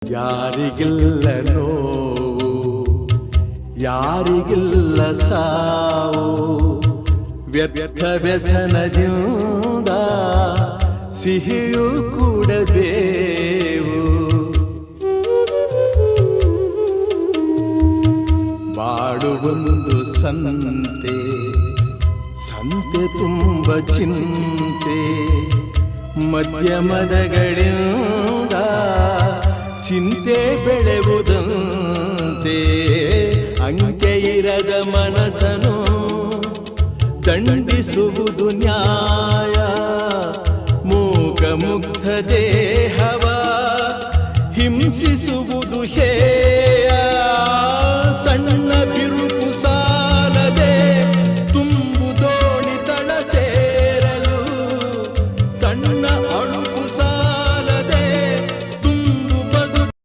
ಯಾರಿಗಿಲ್ಲ ನೋವು, ಯಾರಿಗಿಲ್ಲ ಸಾವು, ವ್ಯರ್ಥ ವ್ಯಸನದಿಂದ ಸಿಹಿಯೂ ಕೂಡಬೇವು. ಬಾಡುವೊಂದು ಸಂತೆ, ಸಂತೆ ತುಂಬ ಚಿಂತೆ, ಮಧ್ಯಮದಗಳಿಂದ ಚಿಂತೆ ಬೆಳೆಯುವುದಂತೆ. ಅಂಕೆ ಇರದ ಮನಸ್ಸನು ದಂಡಿಸುವುದು ನ್ಯಾಯ, ಮೂಕ ಮುಗ್ಧ ದೇಹವ ಹಿಂಸಿಸುವುದು ಹೇಯ.